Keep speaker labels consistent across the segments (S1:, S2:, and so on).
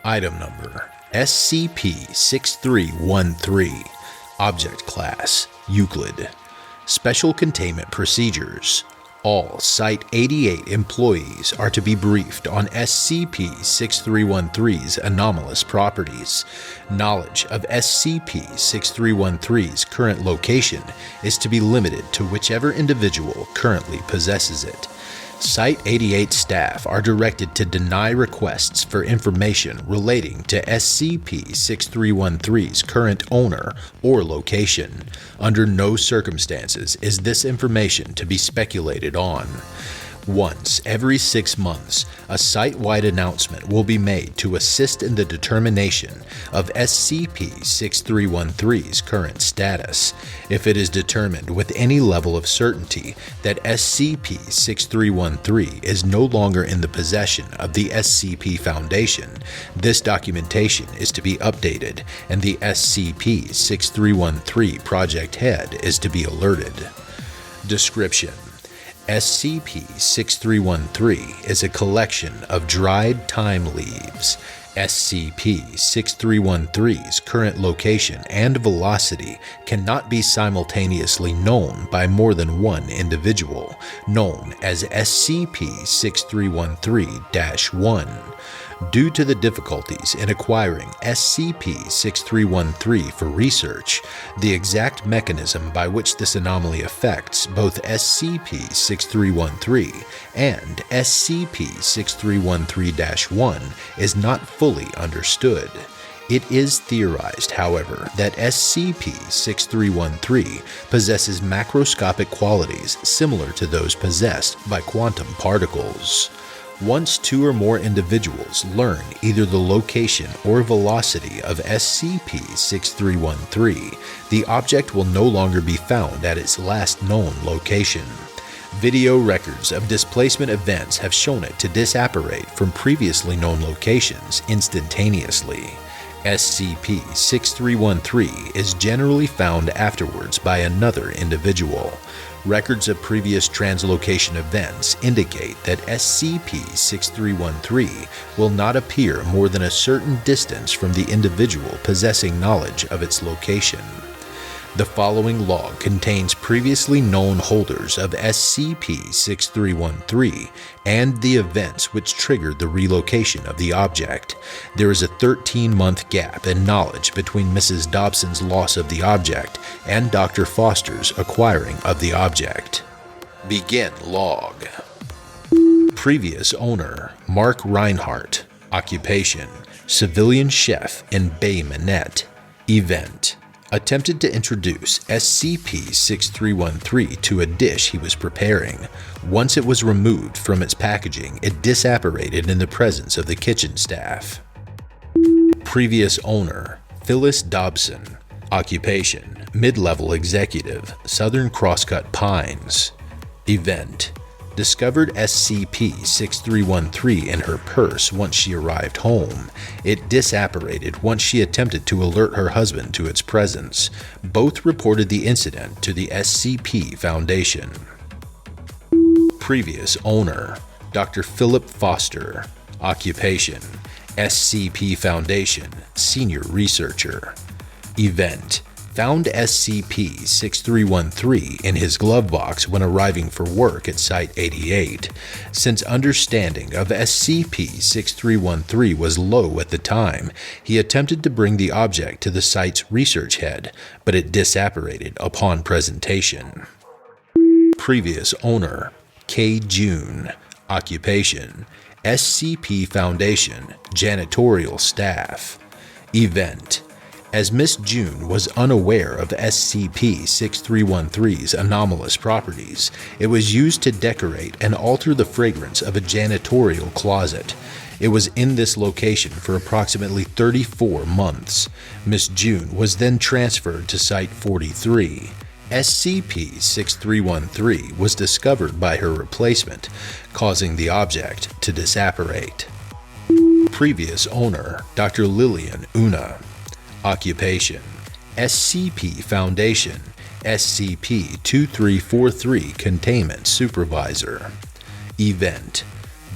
S1: Item Number SCP-6313. Object Class Euclid. Special Containment Procedures. All Site-88 employees are to be briefed on SCP-6313's anomalous properties. Knowledge of SCP-6313's current location is to be limited to whichever individual currently possesses it. Site-88 staff are directed to deny requests for information relating to SCP-6313's current owner or location. Under no circumstances is this information to be speculated on. Once every 6 months, a site-wide announcement will be made to assist in the determination of SCP-6313's current status. If it is determined with any level of certainty that SCP-6313 is no longer in the possession of the SCP Foundation, this documentation is to be updated and the SCP-6313 project head is to be alerted. Description: SCP-6313 is a collection of dried thyme leaves. SCP-6313's current location and velocity cannot be simultaneously known by more than one individual, known as SCP-6313-1. Due to the difficulties in acquiring SCP-6313 for research, the exact mechanism by which this anomaly affects both SCP-6313 and SCP-6313-1 is not fully understood. It is theorized, however, that SCP-6313 possesses macroscopic qualities similar to those possessed by quantum particles. Once 2 or more individuals learn either the location or velocity of SCP-6313, the object will no longer be found at its last known location. Video records of displacement events have shown it to disapparate from previously known locations instantaneously. SCP-6313 is generally found afterwards by another individual. Records of previous translocation events indicate that SCP-6313 will not appear more than a certain distance from the individual possessing knowledge of its location. The following log contains previously known holders of SCP-6313 and the events which triggered the relocation of the object. There is a 13-month gap in knowledge between Mrs. Dobson's loss of the object and Dr. Foster's acquiring of the object. Begin log. Previous owner: Mark Reinhardt. Occupation: civilian chef in Bay Minette. Event: attempted to introduce SCP-6313 to a dish he was preparing. Once it was removed from its packaging, it disapparated in the presence of the kitchen staff. Previous owner: Phyllis Dobson. Occupation: mid-level executive, Southern Crosscut Pines. Event: discovered SCP-6313 in her purse once she arrived home. It disapparated once she attempted to alert her husband to its presence. Both reported the incident to the SCP Foundation. Previous owner: Dr. Philip Foster. Occupation: SCP Foundation, senior researcher. Event: found SCP-6313 in his glove box when arriving for work at Site-88. Since understanding of SCP-6313 was low at the time, he attempted to bring the object to the site's research head, but it disapparated upon presentation. Previous owner: K. June. Occupation: SCP Foundation, janitorial staff. Event: as Miss June was unaware of SCP-6313's anomalous properties, it was used to decorate and alter the fragrance of a janitorial closet. It was in this location for approximately 34 months. Miss June was then transferred to Site-43. SCP-6313 was discovered by her replacement, causing the object to disapparate. Previous owner: Dr. Lillian Una. Occupation: SCP Foundation, SCP-2343 Containment Supervisor. Event: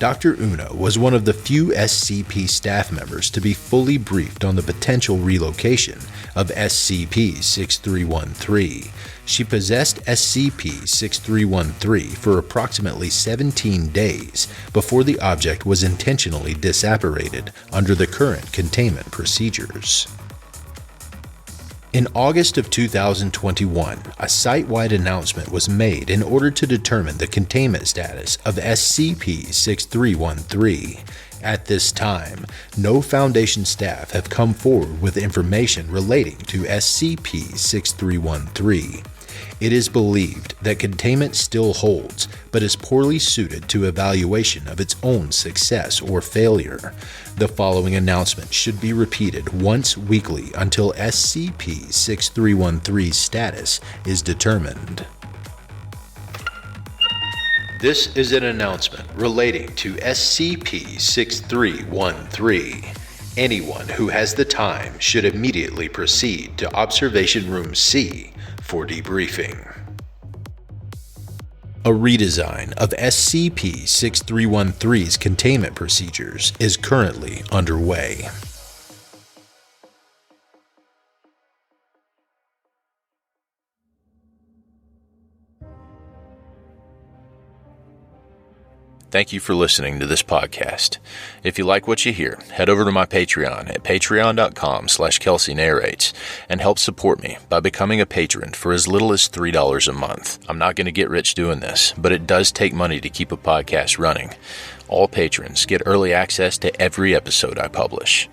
S1: Dr. Una was one of the few SCP staff members to be fully briefed on the potential relocation of SCP-6313. She possessed SCP-6313 for approximately 17 days before the object was intentionally disapparated under the current containment procedures. In August of 2021, a site-wide announcement was made in order to determine the containment status of SCP-6313. At this time, no Foundation staff have come forward with information relating to SCP-6313. It is believed that containment still holds, but is poorly suited to evaluation of its own success or failure. The following announcement should be repeated once weekly until SCP-6313's status is determined. This is an announcement relating to SCP-6313. Anyone who has the time should immediately proceed to Observation Room C for debriefing. A redesign of SCP-6313's containment procedures is currently underway. Thank you for listening to this podcast. If you like what you hear, head over to my Patreon at patreon.com/Kelsey Narrates and help support me by becoming a patron for as little as $3 a month. I'm not going to get rich doing this, but it does take money to keep a podcast running. All patrons get early access to every episode I publish.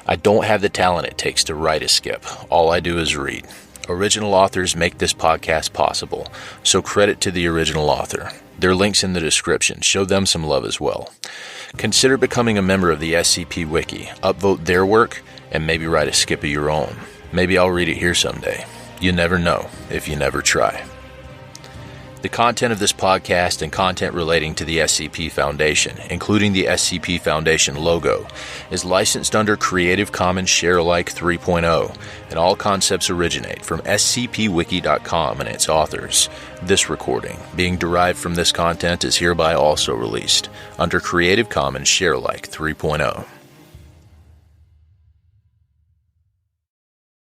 S1: I don't have the talent it takes to write a skip. All I do is read. Original authors make this podcast possible, so credit to the original author. There are links in the description. Show them some love as well. Consider becoming a member of the SCP Wiki, upvote their work, and maybe write a skip of your own. Maybe I'll read it here someday. You never know if you never try. The content of this podcast and content relating to the SCP Foundation, including the SCP Foundation logo, is licensed under Creative Commons Sharealike 3.0, and all concepts originate from scpwiki.com and its authors. This recording, being derived from this content, is hereby also released under Creative Commons Sharealike 3.0.